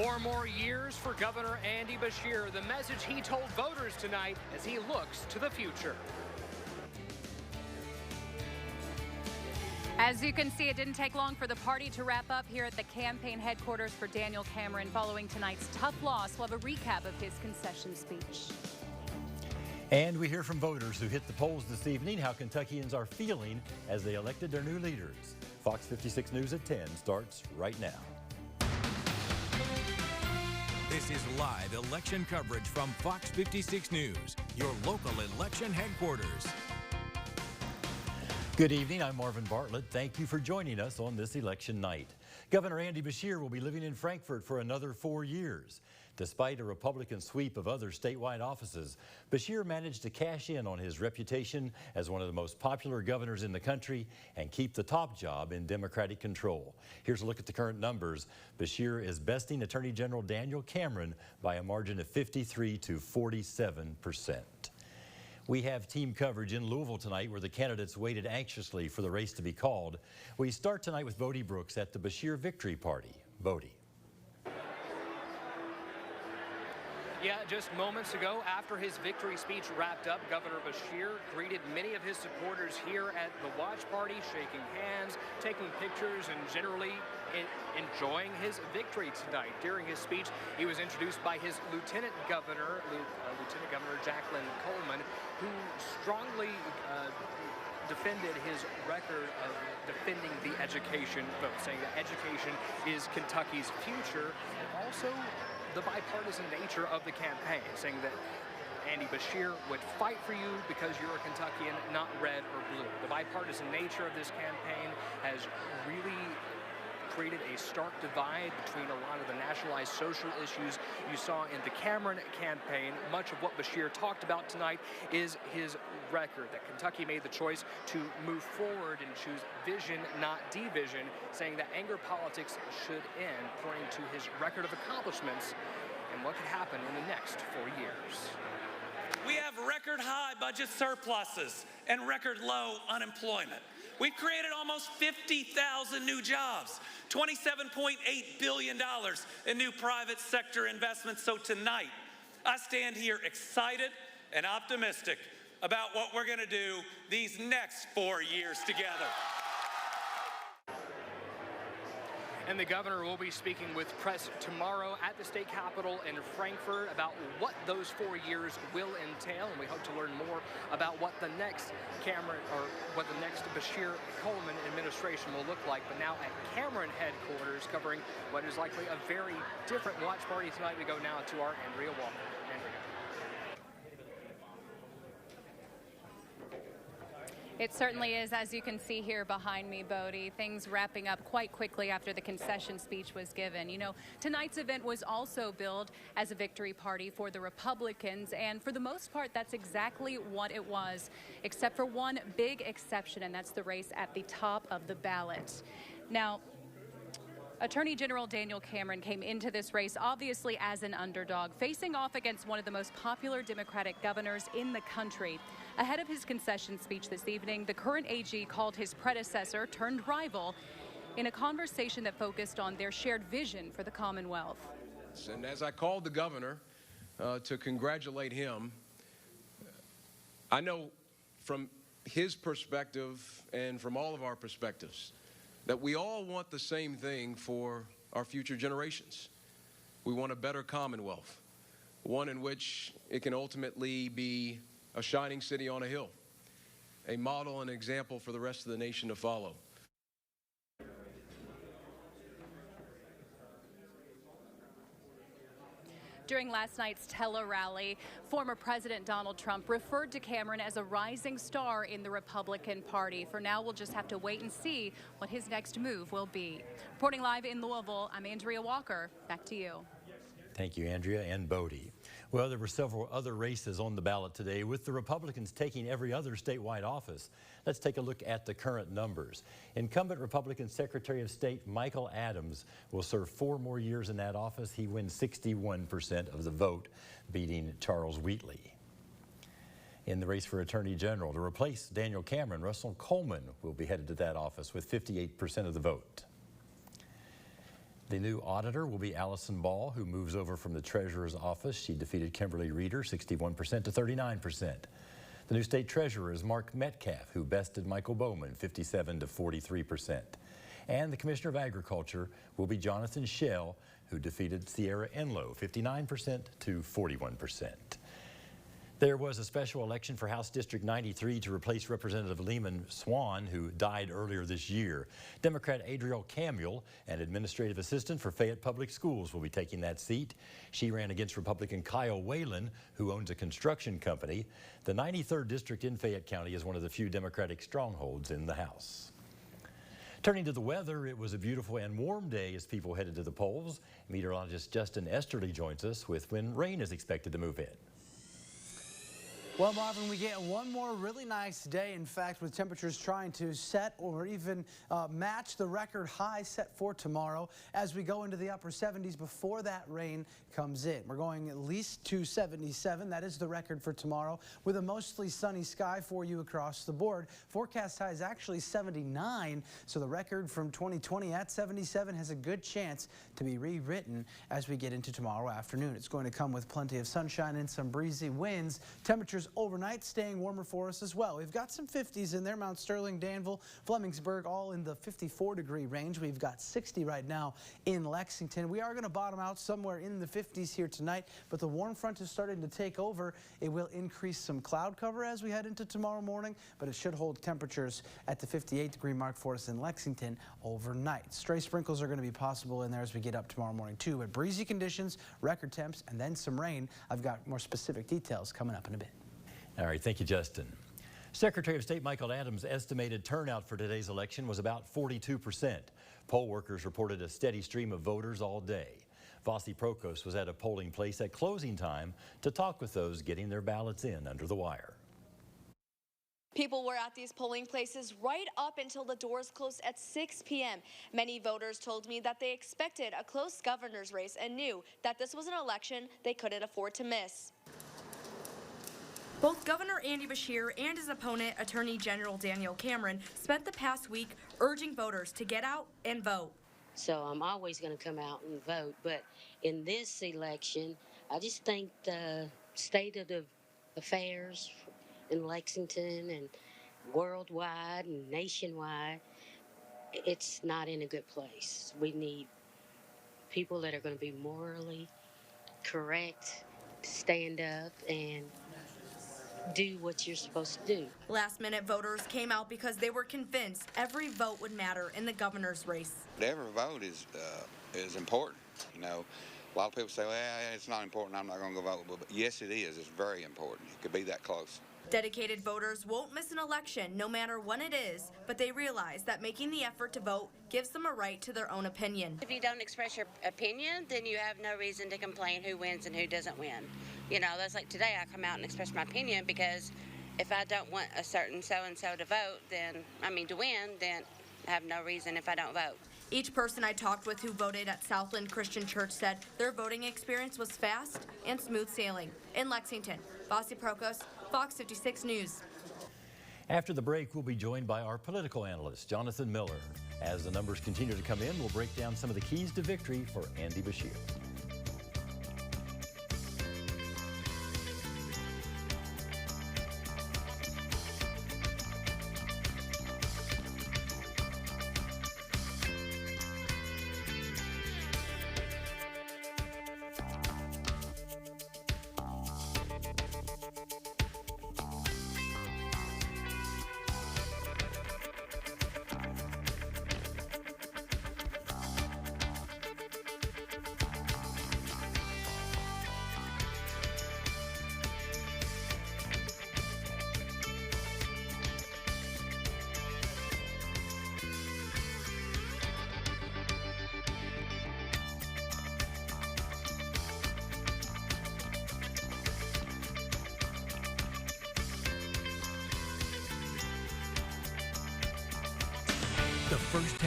4 more years for Governor Andy Beshear, the message he told voters tonight as he looks to the future. As you can see, it didn't take long for the party to wrap up here at the campaign headquarters for Daniel Cameron following tonight's tough loss. We'll have a recap of his concession speech. And we hear from voters who hit the polls this evening how Kentuckians are feeling as they elected their new leaders. Fox 56 News at 10 starts right now. This is live election coverage from Fox 56 News, your local election headquarters. Good evening, I'm Marvin Bartlett. Thank you for joining us on this election night. Governor Andy Beshear will be living in Frankfort for another 4 years. Despite a Republican sweep of other statewide offices, Beshear managed to cash in on his reputation as one of the most popular governors in the country and keep the top job in Democratic control. Here's a look at the current numbers. Beshear is besting Attorney General Daniel Cameron by a margin of 53 to 47%. We have team coverage in Louisville tonight where the candidates waited anxiously for the race to be called. We start tonight with Bodie Brooks at the Beshear Victory Party. Bodie. Yeah, just moments ago, after his victory speech wrapped up, Governor Beshear greeted many of his supporters here at the watch party, shaking hands, taking pictures, and generally enjoying his victory tonight. During his speech, he was introduced by his Lieutenant Governor Jacqueline Coleman, who strongly defended his record of defending the education vote, saying that education is Kentucky's future, and also the bipartisan nature of the campaign, saying that Andy Beshear would fight for you because you're a Kentuckian, not red or blue. The bipartisan nature of this campaign has really created a stark divide between a lot of the nationalized social issues you saw in the Cameron campaign. Much of what Beshear talked about tonight is his record, that Kentucky made the choice to move forward and choose vision, not division, saying that anger politics should end, pointing to his record of accomplishments and what could happen in the next 4 years. We have record high budget surpluses and record low unemployment. We've created almost 50,000 new jobs, $27.8 billion in new private sector investments. So tonight, I stand here excited and optimistic about what we're going to do these next 4 years together. And the governor will be speaking with press tomorrow at the state capitol in Frankfort about what those 4 years will entail, and we hope to learn more about what the next Beshear-Coleman administration will look like. But now at Cameron headquarters, covering what is likely a very different watch party tonight, we go now to our Andrea Walker. Andrea. It certainly is, as you can see here behind me, Bodie. Things wrapping up quite quickly after the concession speech was given. You know, tonight's event was also billed as a victory party for the Republicans, and for the most part, that's exactly what it was, except for one big exception, and that's the race at the top of the ballot. Now, Attorney General Daniel Cameron came into this race obviously as an underdog, facing off against one of the most popular Democratic governors in the country. Ahead of his concession speech this evening, the current AG called his predecessor turned rival in a conversation that focused on their shared vision for the Commonwealth. And as I called the governor to congratulate him, I know from his perspective and from all of our perspectives that we all want the same thing for our future generations. We want a better Commonwealth, one in which it can ultimately be a shining city on a hill, a model and example for the rest of the nation to follow. During last night's tele-rally, former President Donald Trump referred to Cameron as a rising star in the Republican Party. For now, we'll just have to wait and see what his next move will be. Reporting live in Louisville, I'm Andrea Walker. Back to you. Thank you, Andrea and Bodie. Well, there were several other races on the ballot today, with the Republicans taking every other statewide office. Let's take a look at the current numbers. Incumbent Republican Secretary of State Michael Adams will serve 4 more years in that office. He wins 61% of the vote, beating Charles Wheatley. In the race for Attorney General, to replace Daniel Cameron, Russell Coleman will be headed to that office with 58% of the vote. The new auditor will be Allison Ball, who moves over from the treasurer's office. She defeated Kimberly Reeder 61% to 39%. The new state treasurer is Mark Metcalf, who bested Michael Bowman 57 to 43%. And the commissioner of agriculture will be Jonathan Schell, who defeated Sierra Enlow 59% to 41%. There was a special election for House District 93 to replace Representative Lehman Swan, who died earlier this year. Democrat Adriel Camuel, an administrative assistant for Fayette Public Schools, will be taking that seat. She ran against Republican Kyle Whalen, who owns a construction company. The 93rd District in Fayette County is one of the few Democratic strongholds in the House. Turning to the weather, it was a beautiful and warm day as people headed to the polls. Meteorologist Justin Esterly joins us with when rain is expected to move in. Well, Marvin, we get one more really nice day, in fact, with temperatures trying to set or even match the record high set for tomorrow as we go into the upper 70s before that rain comes in. We're going at least to 77. That is the record for tomorrow, with a mostly sunny sky for you across the board. Forecast high is actually 79, so the record from 2020 at 77 has a good chance to be rewritten as we get into tomorrow afternoon. It's going to come with plenty of sunshine and some breezy winds. Temperatures overnight staying warmer for us as well. We've got some 50s in there. Mount Sterling, Danville, Flemingsburg, all in the 54-degree range. We've got 60 right now in Lexington. We are going to bottom out somewhere in the 50s here tonight, but the warm front is starting to take over. It will increase some cloud cover as we head into tomorrow morning, but it should hold temperatures at the 58-degree mark for us in Lexington overnight. Stray sprinkles are going to be possible in there as we get up tomorrow morning too, but breezy conditions, record temps, and then some rain. I've got more specific details coming up in a bit. All right, thank you, Justin. Secretary of State Michael Adams' estimated turnout for today's election was about 42%. Poll workers reported a steady stream of voters all day. Vasi Prokos was at a polling place at closing time to talk with those getting their ballots in under the wire. People were at these polling places right up until the doors closed at 6 p.m. Many voters told me that they expected a close governor's race and knew that this was an election they couldn't afford to miss. Both Governor Andy Beshear and his opponent, Attorney General Daniel Cameron, spent the past week urging voters to get out and vote. So I'm always going to come out and vote. But in this election, I just think the state of the affairs in Lexington and worldwide and nationwide, it's not in a good place. We need people that are going to be morally correct, stand up and do what you're supposed to do. Last-minute voters came out because they were convinced every vote would matter in the governor's race. Every vote is important. You know, a lot of people say, well, it's not important, I'm not going to go vote. But yes, it is. It's very important. It could be that close. Dedicated voters won't miss an election, no matter when it is, but they realize that making the effort to vote gives them a right to their own opinion. If you don't express your opinion, then you have no reason to complain who wins and who doesn't win. You know, that's like today I come out and express my opinion because if I don't want a certain so-and-so to vote, to win, then I have no reason if I don't vote. Each person I talked with who voted at Southland Christian Church said their voting experience was fast and smooth sailing. In Lexington, Vasi Prokos, Fox 56 News. After the break, we'll be joined by our political analyst, Jonathan Miller. As the numbers continue to come in, we'll break down some of the keys to victory for Andy Beshear. The first